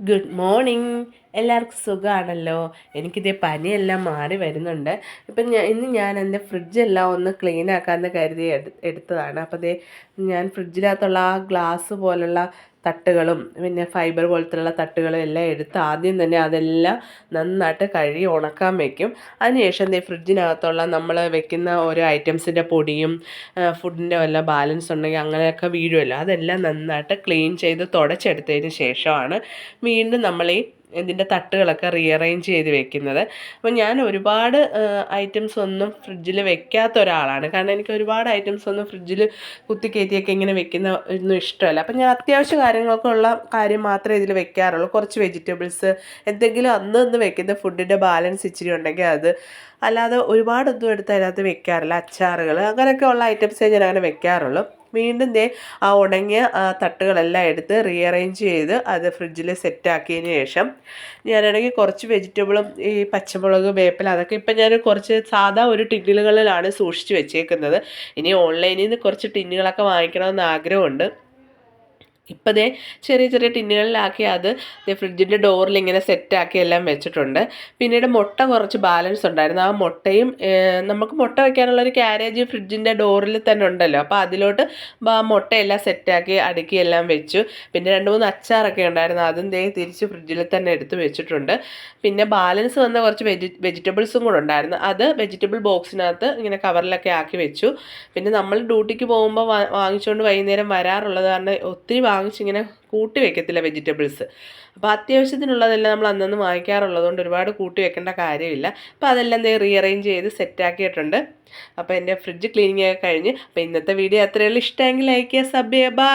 Good morning. എല്ലാവർക്കും സുഖമാണല്ലോ. എനിക്കിതേ പനിയെല്ലാം മാറി വരുന്നുണ്ട്. ഇന്ന് ഞാൻ എൻ്റെ ഫ്രിഡ്ജെല്ലാം ഒന്ന് ക്ലീൻ ആക്കാമെന്ന് കരുതി എടുത്തതാണ്. അപ്പോൾ ഞാൻ ഫ്രിഡ്ജിനകത്തുള്ള ആ ഗ്ലാസ് പോലുള്ള തട്ടുകളും പിന്നെ ഫൈബർ പോലത്തുള്ള തട്ടുകളും എല്ലാം എടുത്ത് ആദ്യം തന്നെ അതെല്ലാം നന്നായിട്ട് കഴുകി ഉണക്കാൻ വയ്ക്കും. അതിനുശേഷം ഫ്രിഡ്ജിനകത്തുള്ള നമ്മൾ വെക്കുന്ന ഓരോ ഐറ്റംസിൻ്റെ പൊടിയും ഫുഡിൻ്റെ വല്ല ബാലൻസ് ഉണ്ടെങ്കിൽ അങ്ങനെയൊക്കെ വീഴുമല്ലോ, അതെല്ലാം നന്നായിട്ട് ക്ലീൻ ചെയ്ത് തുടച്ചെടുത്തതിന് ശേഷമാണ് വീണ്ടും നമ്മൾ ഇതിൻ്റെ തട്ടുകളൊക്കെ റീഅറേഞ്ച് ചെയ്ത് വെക്കുന്നത്. അപ്പോൾ ഞാൻ ഒരുപാട് ഐറ്റംസ് ഒന്നും ഫ്രിഡ്ജിൽ വെക്കാത്ത ഒരാളാണ്. കാരണം എനിക്ക് ഒരുപാട് ഐറ്റംസ് ഒന്നും ഫ്രിഡ്ജിൽ കുത്തിക്കയറ്റിയൊക്കെ ഇങ്ങനെ വെക്കുന്ന ഒന്നും ഇഷ്ടമല്ല. അപ്പം ഞാൻ അത്യാവശ്യ കാര്യങ്ങൾക്കുള്ള കാര്യം മാത്രമേ ഇതിൽ വെക്കാറുള്ളൂ. കുറച്ച് വെജിറ്റബിൾസ്, എന്തെങ്കിലും അന്ന് വെക്കുന്ന ഫുഡിൻ്റെ ബാലൻസ് ഇച്ചിരി ഉണ്ടെങ്കിൽ അത്, അല്ലാതെ ഒരുപാടൊന്നും എടുത്ത് അതിനകത്ത് വെക്കാറില്ല. അച്ചാറുകൾ അങ്ങനെയൊക്കെ ഉള്ള ഐറ്റംസേ ഞാൻ അങ്ങനെ വെക്കാറുള്ളൂ. വീണ്ടും ആ ഉണങ്ങിയ തട്ടുകളെല്ലാം എടുത്ത് റീഅറേഞ്ച് ചെയ്ത് അത് ഫ്രിഡ്ജിൽ സെറ്റാക്കിയതിന് ശേഷം ഞാനാണെങ്കിൽ കുറച്ച് വെജിറ്റബിളും ഈ പച്ചമുളക്, വേപ്പില അതൊക്കെ ഇപ്പം ഞാൻ കുറച്ച് സാധാ ഒരു ടിന്നുകളിലാണ് സൂക്ഷിച്ച് വെച്ചേക്കുന്നത്. ഇനി ഓൺലൈനിൽ നിന്ന് കുറച്ച് ടിന്നുകളൊക്കെ വാങ്ങിക്കണമെന്ന് ആഗ്രഹമുണ്ട്. ഇപ്പം ചെറിയ ചെറിയ ടിന്നുകളിലാക്കി അത് ഫ്രിഡ്ജിൻ്റെ ഡോറിൽ ഇങ്ങനെ സെറ്റാക്കി എല്ലാം വെച്ചിട്ടുണ്ട്. പിന്നീട് മുട്ട കുറച്ച് ബാലൻസ് ഉണ്ടായിരുന്നു. ആ മുട്ടയും നമുക്ക് മുട്ട വയ്ക്കാനുള്ളൊരു ക്യാരേജ് ഫ്രിഡ്ജിൻ്റെ ഡോറിൽ തന്നെ ഉണ്ടല്ലോ, അപ്പോൾ അതിലോട്ട് മുട്ടയെല്ലാം സെറ്റാക്കി അടുക്കി എല്ലാം വെച്ചു. പിന്നെ 2-3 അച്ചാറൊക്കെ ഉണ്ടായിരുന്നു, അതും തിരിച്ച് ഫ്രിഡ്ജിൽ തന്നെ എടുത്ത് വെച്ചിട്ടുണ്ട്. പിന്നെ ബാലൻസ് വന്ന കുറച്ച് വെജിറ്റബിൾസും കൂടെ ഉണ്ടായിരുന്നു, അത് വെജിറ്റബിൾ ബോക്സിനകത്ത് ഇങ്ങനെ കവറിലൊക്കെ ആക്കി വെച്ചു. പിന്നെ നമ്മൾ ഡ്യൂട്ടിക്ക് പോകുമ്പോൾ വാങ്ങിച്ചുകൊണ്ട് വൈകുന്നേരം വരാറുള്ളത് കാരണം ഒത്തിരി വാങ്ങിച്ചിങ്ങനെ കൂട്ടി വെക്കത്തില്ല വെജിറ്റബിൾസ്. അപ്പോൾ അത്യാവശ്യത്തിനുള്ളതെല്ലാം നമ്മൾ അന്നന്ന് വാങ്ങിക്കാറുള്ളത് കൊണ്ട് ഒരുപാട് കൂട്ടി വെക്കേണ്ട കാര്യമില്ല. അപ്പോൾ അതെല്ലാം റീഅറേഞ്ച് ചെയ്ത് സെറ്റാക്കിയിട്ടുണ്ട്. അപ്പോൾ എൻ്റെ ഫ്രിഡ്ജ് ക്ലീനിങ് ഒക്കെ കഴിഞ്ഞ്. അപ്പോൾ ഇന്നത്തെ വീഡിയോ അത്രയുള്ളൂ. ഇഷ്ടമെങ്കിൽ ലൈക്ക് ചെയ്യുക, സബ് ചെയ്യുക. ബൈ.